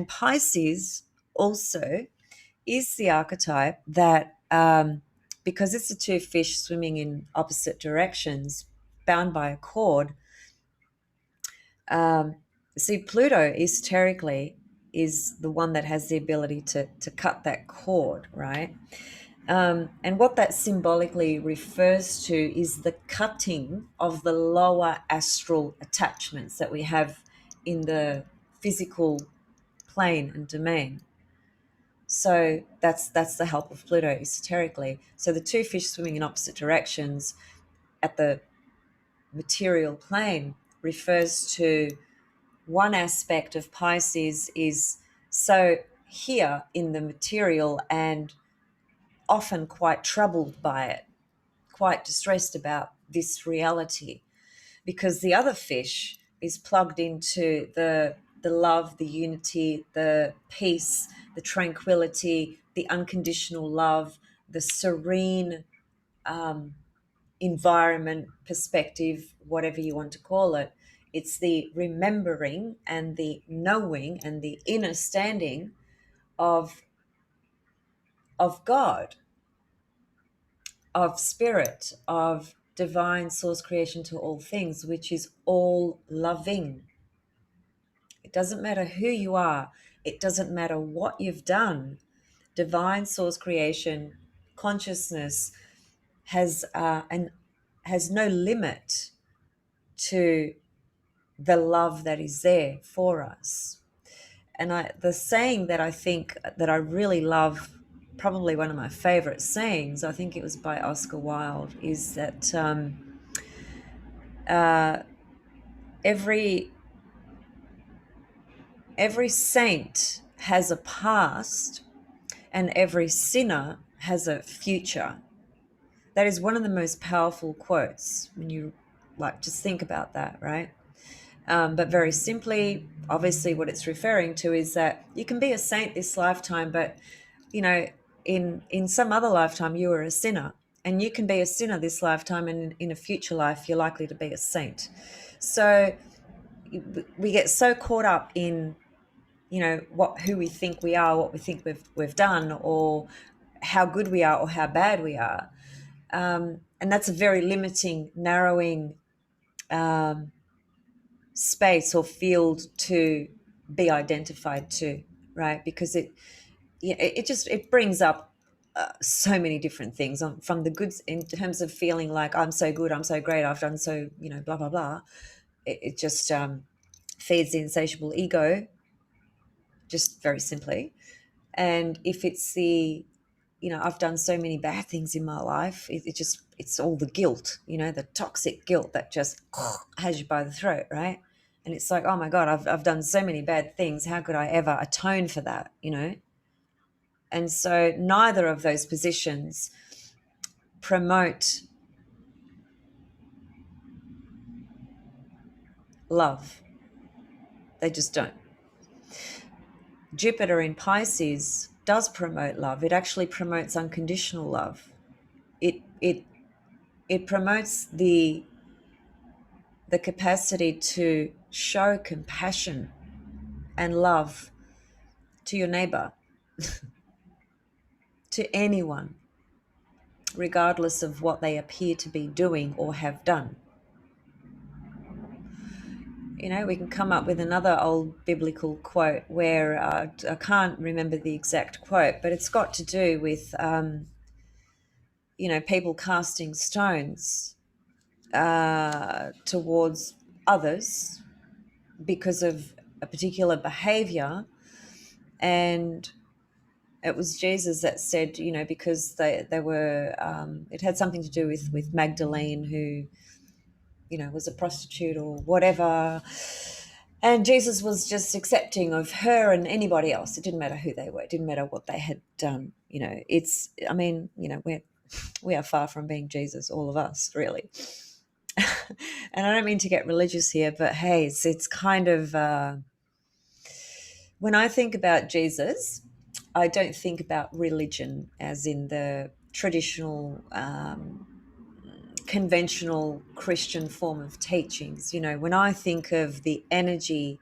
Pisces also is the archetype that, because it's the two fish swimming in opposite directions, bound by a cord. See, Pluto esoterically is the one that has the ability to cut that cord, right? And what that symbolically refers to is the cutting of the lower astral attachments that we have in the physical plane and domain. So that's the help of Pluto esoterically. So the two fish swimming in opposite directions at the material plane refers to one aspect of Pisces is so here in the material and often quite troubled by it, quite distressed about this reality, because the other fish is plugged into the love, the unity, the peace, the tranquility, the unconditional love, the serene environment, perspective, whatever you want to call it. It's the remembering and the knowing and the inner standing of God, of spirit, of divine source creation to all things, which is all loving. It doesn't matter who you are. It doesn't matter what you've done. Divine source creation consciousness has no limit to the love that is there for us. And the saying that I think that I really love, probably one of my favorite sayings, I think it was by Oscar Wilde, is that every saint has a past and every sinner has a future. That is one of the most powerful quotes when you just think about that, right? But very simply, obviously, what it's referring to is that you can be a saint this lifetime, but you know, in some other lifetime, you were a sinner, and you can be a sinner this lifetime, and in a future life, you're likely to be a saint. So we get so caught up in who we think we are, what we think we've done, or how good we are or how bad we are, and that's a very limiting, narrowing space or field to be identified to, right? Because it brings up so many different things from the goods in terms of feeling like I'm so good, I'm so great, I've done so, blah blah blah. It just feeds the insatiable ego, just very simply. And if it's the I've done so many bad things in my life, it's all the guilt, the toxic guilt that just has you by the throat, right? And it's like, oh my god, I've done so many bad things, how could I ever atone for that? And so neither of those positions promote love. They just don't. Jupiter in Pisces does promote love. It actually promotes unconditional love. It promotes the capacity to show compassion and love to your neighbor, to anyone, regardless of what they appear to be doing or have done. We can come up with another old biblical quote where I can't remember the exact quote, but it's got to do with, people casting stones towards others because of a particular behavior. And it was Jesus that said, because they were, it had something to do with Magdalene, who, was a prostitute or whatever. And Jesus was just accepting of her and anybody else. It didn't matter who they were. It didn't matter what they had done. We are far from being Jesus, all of us, really. And I don't mean to get religious here, but hey, it's kind of, when I think about Jesus, I don't think about religion as in the traditional, conventional Christian form of teachings. When I think of the energy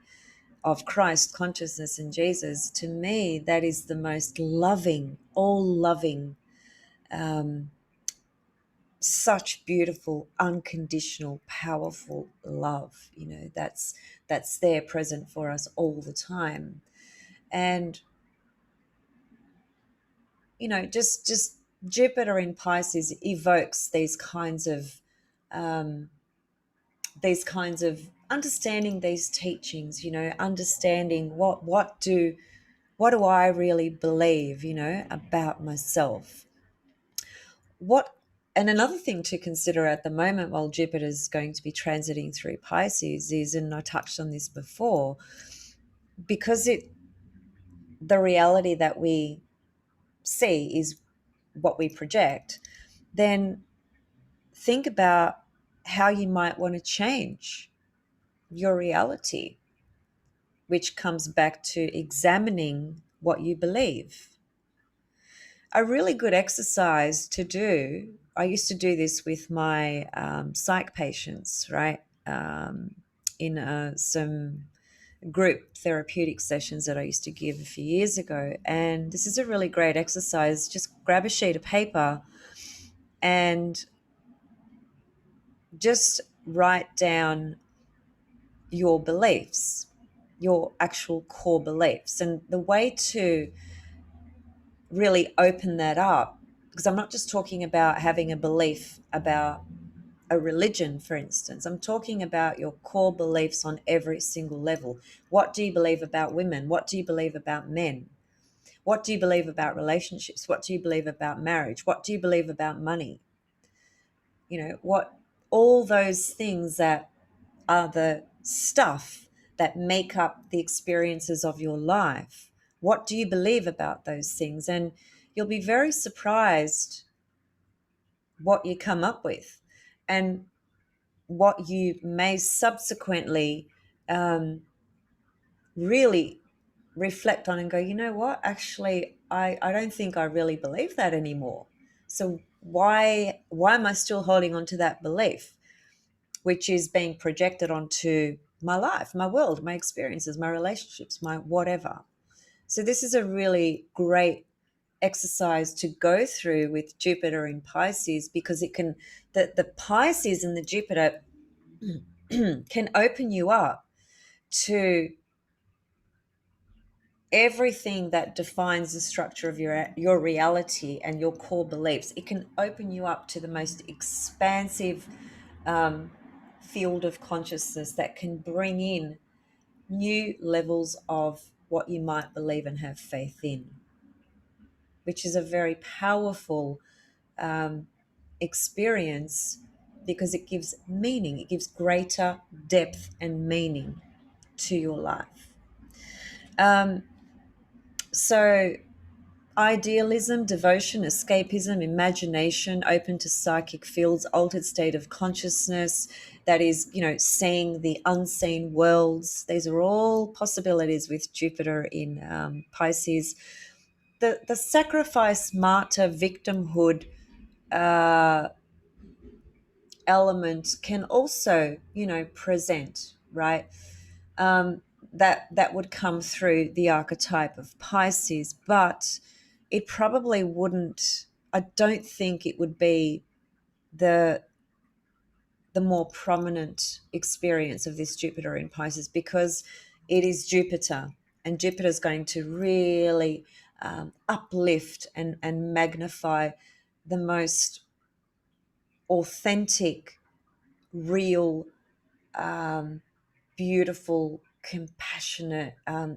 of Christ consciousness in Jesus, to me, that is the most loving, all loving, such beautiful, unconditional, powerful love. That's there present for us all the time. And just Jupiter in Pisces evokes these kinds of understanding these teachings, understanding what do I really believe, about myself. And another thing to consider at the moment while Jupiter is going to be transiting through Pisces is, and I touched on this before, because the reality that we see is what we project, then think about how you might want to change your reality, which comes back to examining what you believe. A really good exercise to do, I used to do this with my psych patients, right? In some group therapeutic sessions that I used to give a few years ago. And this is a really great exercise. Just grab a sheet of paper and just write down your beliefs, your actual core beliefs. And the way to really open that up, because I'm not just talking about having a belief about a religion, for instance. I'm talking about your core beliefs on every single level. What do you believe about women? What do you believe about men? What do you believe about relationships? What do you believe about marriage? What do you believe about money? What all those things that are the stuff that make up the experiences of your life. What do you believe about those things? And you'll be very surprised what you come up with and what you may subsequently really reflect on and go, you know what, actually, I don't think I really believe that anymore. So why am I still holding on to that belief, which is being projected onto my life, my world, my experiences, my relationships, my whatever. So this is a really great exercise to go through with Jupiter in Pisces, because it can the Pisces and the Jupiter can open you up to everything that defines the structure of your reality and your core beliefs. It can open you up to the most expansive um, field of consciousness that can bring in new levels of what you might believe and have faith in, which is a very powerful um, experience, because it gives meaning, it gives greater depth and meaning to your life. Um, so idealism, devotion, escapism, imagination, open to psychic fields, altered state of consciousness, that is, seeing the unseen worlds. These are all possibilities with Jupiter in Pisces. The sacrifice, martyr, victimhood element can also, present, right? That would come through the archetype of Pisces, but it probably wouldn't. I don't think it would be the the more prominent experience of this Jupiter in Pisces, because it is Jupiter, and Jupiter is going to really uplift and magnify the most authentic, real, beautiful, compassionate,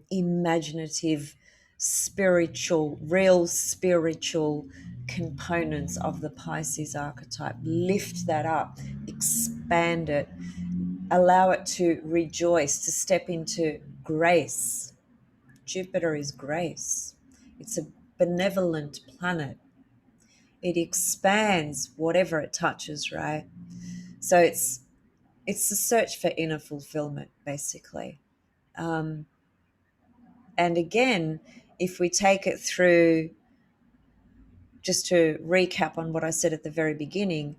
imaginative, spiritual, real spiritual components of the Pisces archetype. Lift that up, expand it, allow it to rejoice, to step into grace. Jupiter is grace. It's a benevolent planet. It expands whatever it touches, right? So it's the search for inner fulfillment, basically. Um, and again, if we take it through, just to recap on what I said at the very beginning,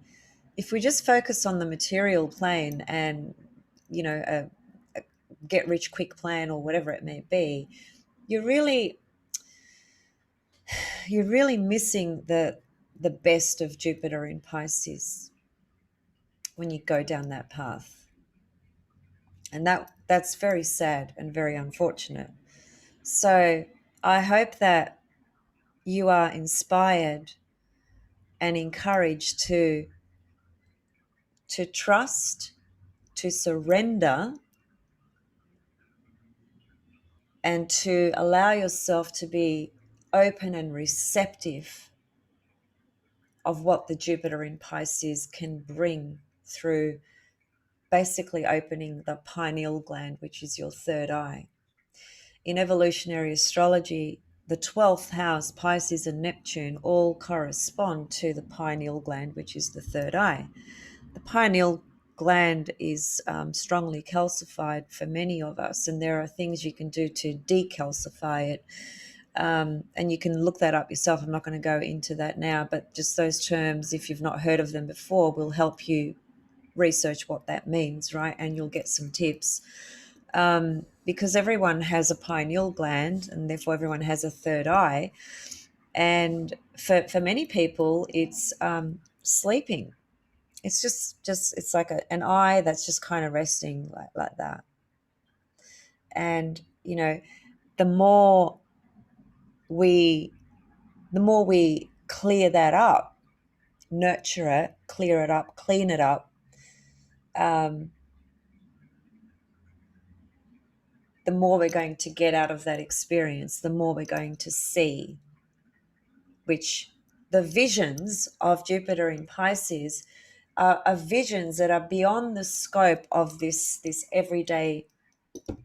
if we just focus on the material plane and, a get rich quick plan or whatever it may be, you're really missing the best of Jupiter in Pisces when you go down that path. And that's very sad and very unfortunate. So I hope that you are inspired and encouraged to trust, to surrender, and to allow yourself to be open and receptive of what the Jupiter in Pisces can bring through basically opening the pineal gland, which is your third eye. In evolutionary astrology, the 12th house, Pisces and Neptune, all correspond to the pineal gland, which is the third eye. The pineal gland is strongly calcified for many of us, and there are things you can do to decalcify it. And you can look that up yourself. I'm not going to go into that now, but just those terms, if you've not heard of them before, will help you research what that means, right? And you'll get some tips. Because everyone has a pineal gland, and therefore everyone has a third eye. And for many people, it's sleeping. It's just it's like an eye that's just kind of resting like that. And the more we the more we clear that up, nurture it, clear it up, clean it up, um, the more we're going to get out of that experience, the more we're going to see, which the visions of Jupiter in Pisces are visions that are beyond the scope of this everyday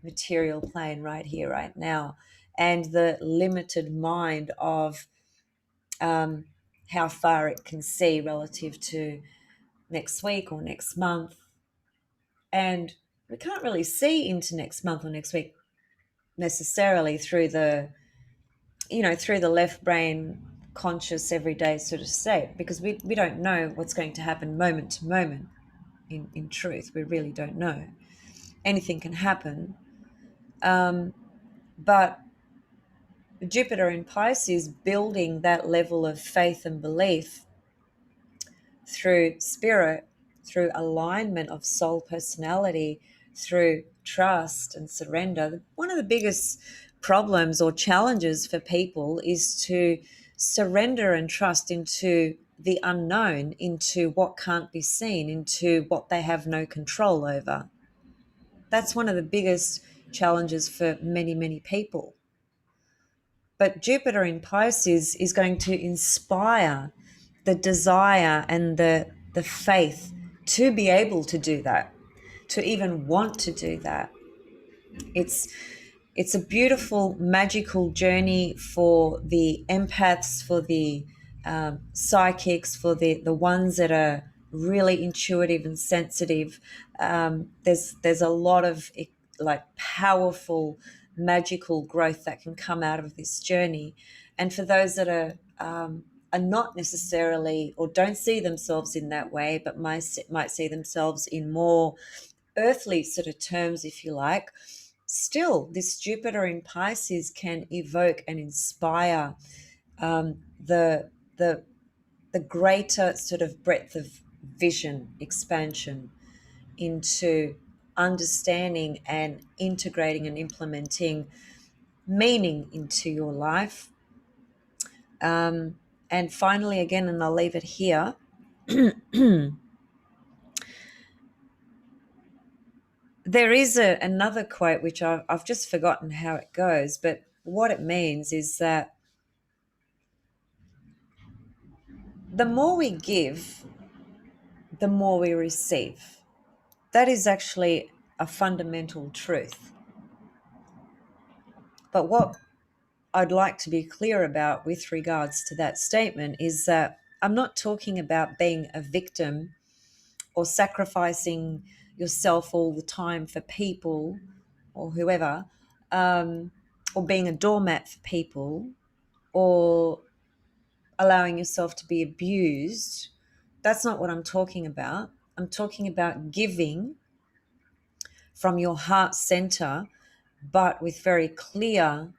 material plane right here, right now, and the limited mind of um, how far it can see relative to next week or next month. And we can't really see into next month or next week necessarily through the left brain conscious everyday sort of state, because we don't know what's going to happen moment to moment. In truth, we really don't know. Anything can happen. But Jupiter in Pisces building that level of faith and belief through spirit, through alignment of soul personality, through trust and surrender. One of the biggest problems or challenges for people is to surrender and trust into the unknown, into what can't be seen, into what they have no control over. That's one of the biggest challenges for many, many people. But Jupiter in Pisces is going to inspire the desire and the faith to be able to do that, to even want to do that. It's it's a beautiful, magical journey for the empaths, for the psychics, for the ones that are really intuitive and sensitive. There's a lot of like powerful, magical growth that can come out of this journey, and for those that are not necessarily or don't see themselves in that way, but might see themselves in more earthly sort of terms, if you like. Still, this Jupiter in Pisces can evoke and inspire the greater sort of breadth of vision, expansion into understanding and integrating and implementing meaning into your life. And finally, again, and I'll leave it here, there is another quote which I've just forgotten how it goes, but what it means is that the more we give, the more we receive. That is actually a fundamental truth. But what I'd like to be clear about with regards to that statement is that I'm not talking about being a victim or sacrificing yourself all the time for people or whoever, or being a doormat for people, or allowing yourself to be abused. That's not what I'm talking about. I'm talking about giving from your heart center, but with very clear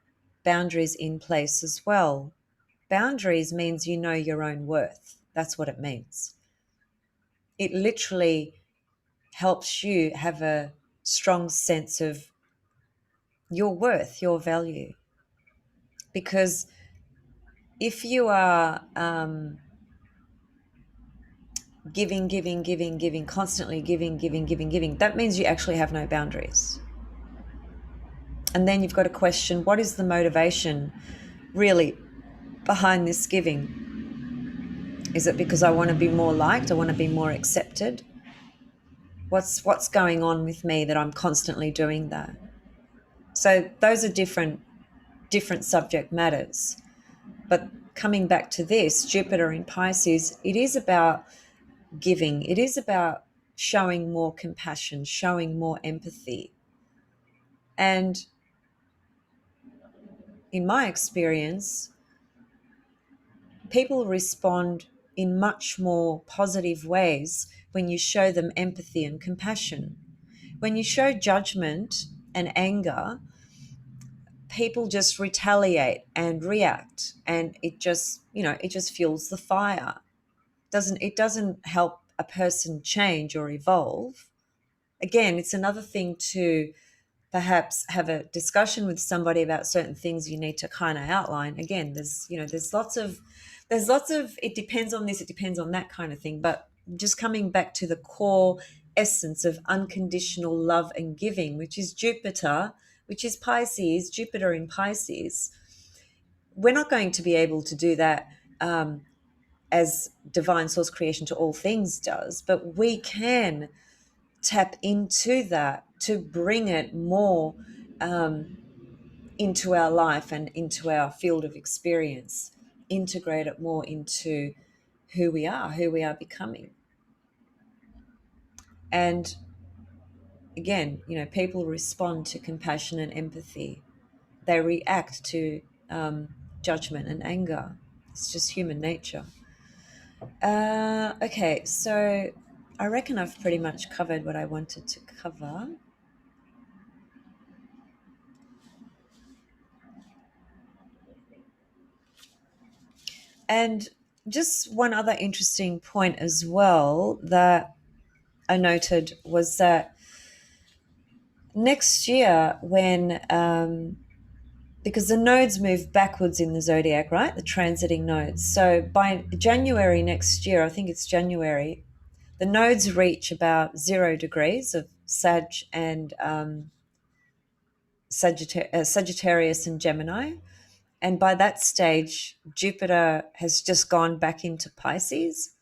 boundaries in place as well. Boundaries means you know your own worth. That's what it means. It literally helps you have a strong sense of your worth, your value. Because if you are giving, constantly giving, that means you actually have no boundaries. And then you've got to question, what is the motivation really behind this giving? Is it because I want to be more liked? I want to be more accepted? What's going on with me that I'm constantly doing that? So those are different subject matters. But coming back to this, Jupiter in Pisces, it is about giving. It is about showing more compassion, showing more empathy. And in my experience, people respond in much more positive ways when you show them empathy and compassion. When you show judgment and anger, people just retaliate and react, and it just fuels the fire. It doesn't help a person change or evolve, again, it's another thing to perhaps have a discussion with somebody about certain things you need to kind of outline. Again, there's lots of it depends on this, it depends on that kind of thing. But just coming back to the core essence of unconditional love and giving, which is Jupiter, which is Pisces, Jupiter in Pisces, we're not going to be able to do that as divine source creation to all things does, but we can tap into that to bring it more into our life and into our field of experience, integrate it more into who we are becoming. And again, people respond to compassion and empathy. They react to judgment and anger. It's just human nature. Okay, so I reckon I've pretty much covered what I wanted to cover. And just one other interesting point as well that I noted was that next year, because the nodes move backwards in the zodiac, right? The transiting nodes. So by January next year, I think it's January, the nodes reach about 0 degrees of Sag and Sagittarius and Gemini. And by that stage, Jupiter has just gone back into Pisces.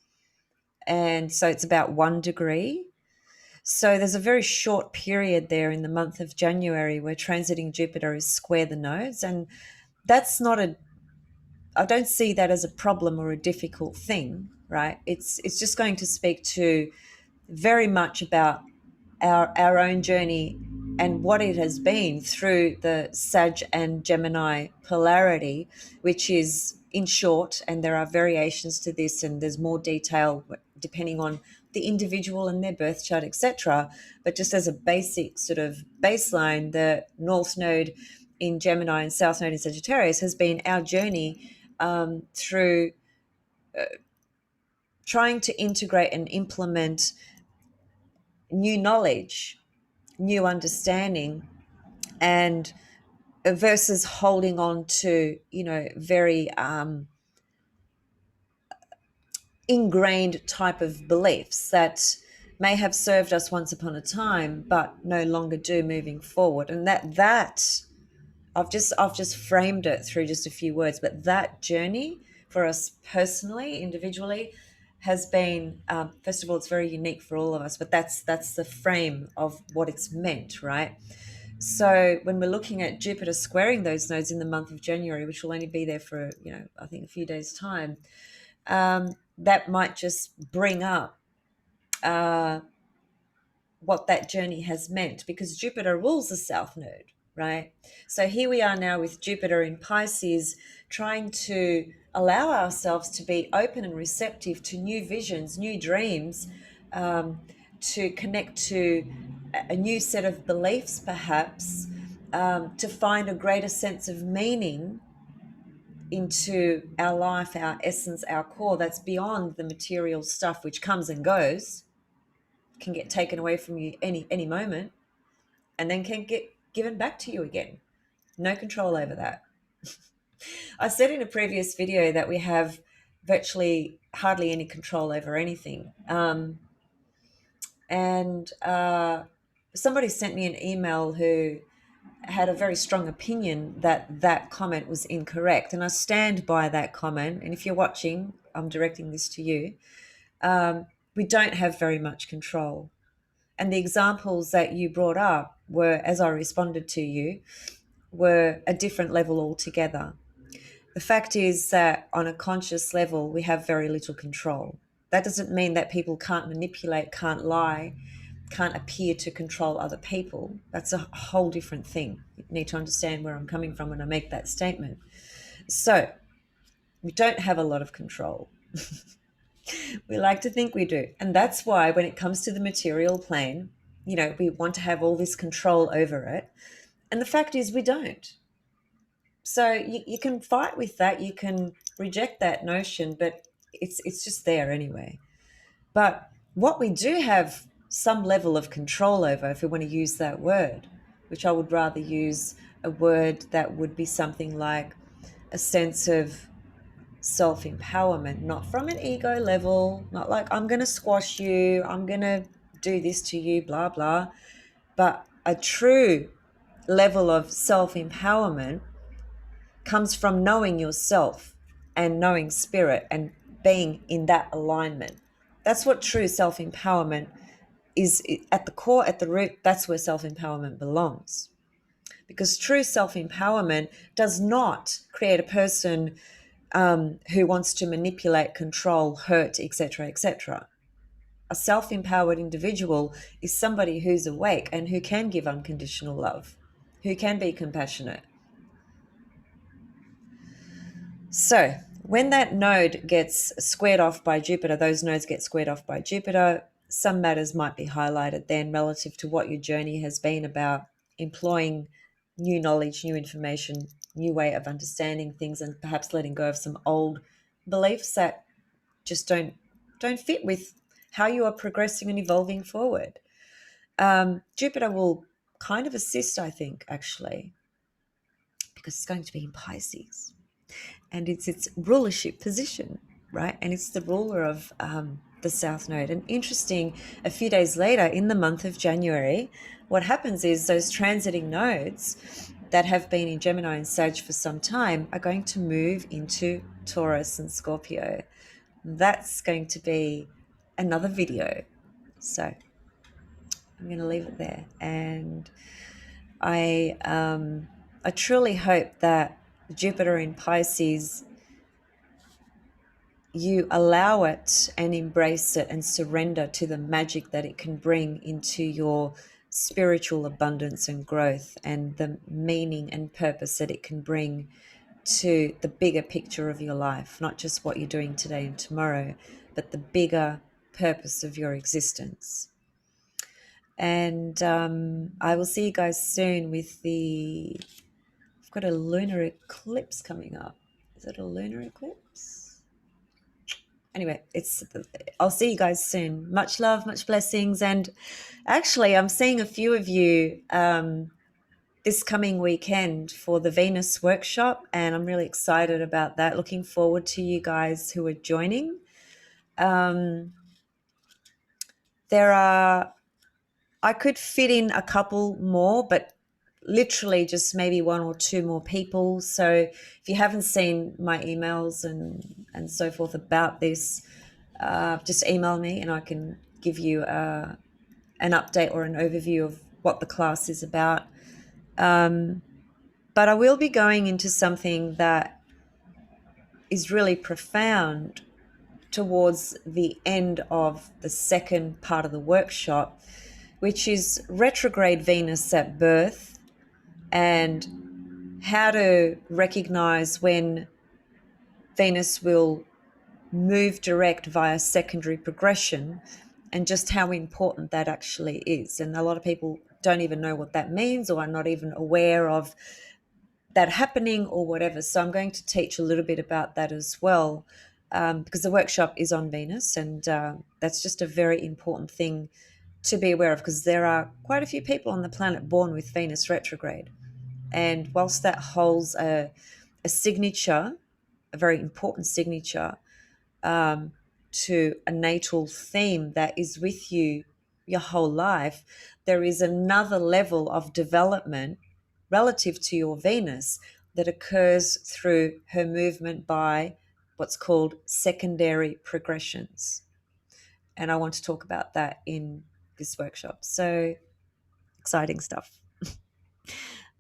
And so it's about 1 degree. So there's a very short period there in the month of January where transiting Jupiter is square the nodes. And that's not I don't see that as a problem or a difficult thing, right? It's just going to speak to very much about our own journey and what it has been through the Sag and Gemini polarity, which is in short, and there are variations to this, and there's more detail depending on the individual and their birth chart, etc. But just as a basic sort of baseline, the North Node in Gemini and South Node in Sagittarius has been our journey through trying to integrate and implement new knowledge, new understanding, and versus holding on to very ingrained type of beliefs that may have served us once upon a time but no longer do moving forward. And that I've just framed it through just a few words, but that journey for us personally, individually, has been first of all, it's very unique for all of us, but that's the frame of what it's meant, right? So when we're looking at Jupiter squaring those nodes in the month of January, which will only be there for, I think a few days' time, that might just bring up what that journey has meant, because Jupiter rules the South Node, right? So here we are now with Jupiter in Pisces, trying to allow ourselves to be open and receptive to new visions, new dreams, to connect to a new set of beliefs, perhaps, to find a greater sense of meaning into our life, our essence, our core, that's beyond the material stuff which comes and goes, can get taken away from you any moment, and then can get given back to you again. No control over that. I said in a previous video that we have virtually hardly any control over anything. And somebody sent me an email who had a very strong opinion that that comment was incorrect. And I stand by that comment. And if you're watching, I'm directing this to you. We don't have very much control. And the examples that you brought up were, as I responded to you, were a different level altogether. The fact is that on a conscious level, we have very little control. That doesn't mean that people can't manipulate, can't lie, can't appear to control other people. That's a whole different thing. You need to understand where I'm coming from when I make that statement. So we don't have a lot of control. We like to think we do. And that's why when it comes to the material plane, we want to have all this control over it. And the fact is we don't. So you can fight with that, you can reject that notion, but it's just there anyway. But What we do have some level of control over, if we want to use that word, which I would rather use a word that would be something like a sense of self-empowerment, not from an ego level, not like I'm going to squash you, I'm going to do this to you, blah, blah, but a true level of self-empowerment comes from knowing yourself and knowing spirit and being in that alignment. That's what true self-empowerment is. At the core, at the root. That's where self-empowerment belongs, because true self-empowerment does not create a person who wants to manipulate, control, hurt, etc., etc. A self-empowered individual is somebody who's awake and who can give unconditional love, who can be compassionate. So when that node gets squared off by Jupiter, those nodes get squared off by Jupiter, some matters might be highlighted then relative to what your journey has been about, employing new knowledge, new information, new way of understanding things, and perhaps letting go of some old beliefs that just don't fit with how you are progressing and evolving forward. Jupiter will kind of assist, I think, actually, because it's going to be in Pisces. And it's its rulership position, right? And it's the ruler of the South Node. And interesting, a few days later, in the month of January, what happens is those transiting nodes that have been in Gemini and Sag for some time are going to move into Taurus and Scorpio. That's going to be another video. So I'm going to leave it there. And I truly hope that Jupiter in Pisces, you allow it and embrace it and surrender to the magic that it can bring into your spiritual abundance and growth, and the meaning and purpose that it can bring to the bigger picture of your life, not just what you're doing today and tomorrow, but the bigger purpose of your existence. And I will see you guys soon with I've got a lunar eclipse coming up. Is it a lunar eclipse? Anyway, I'll see you guys soon. Much love, much blessings. And actually, I'm seeing a few of you this coming weekend for the Venus workshop, and I'm really excited about that. Looking forward to you guys who are joining. I could fit in a couple more, but literally just maybe one or two more people. So if you haven't seen my emails and so forth about this, just email me and I can give you an update or an overview of what the class is about. But I will be going into something that is really profound towards the end of the second part of the workshop, which is retrograde Venus at birth and how to recognize when Venus will move direct via secondary progression, and just how important that actually is. And a lot of people don't even know what that means or are not even aware of that happening or whatever. So I'm going to teach a little bit about that as well, because the workshop is on Venus, and that's just a very important thing to be aware of, because there are quite a few people on the planet born with Venus retrograde. And whilst that holds a signature, a very important signature, to a natal theme that is with you your whole life, there is another level of development relative to your Venus that occurs through her movement by what's called secondary progressions. And I want to talk about that in this workshop. So exciting stuff.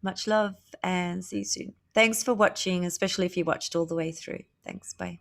Much love and see you soon. Thanks for watching, especially if you watched all the way through. Thanks. Bye.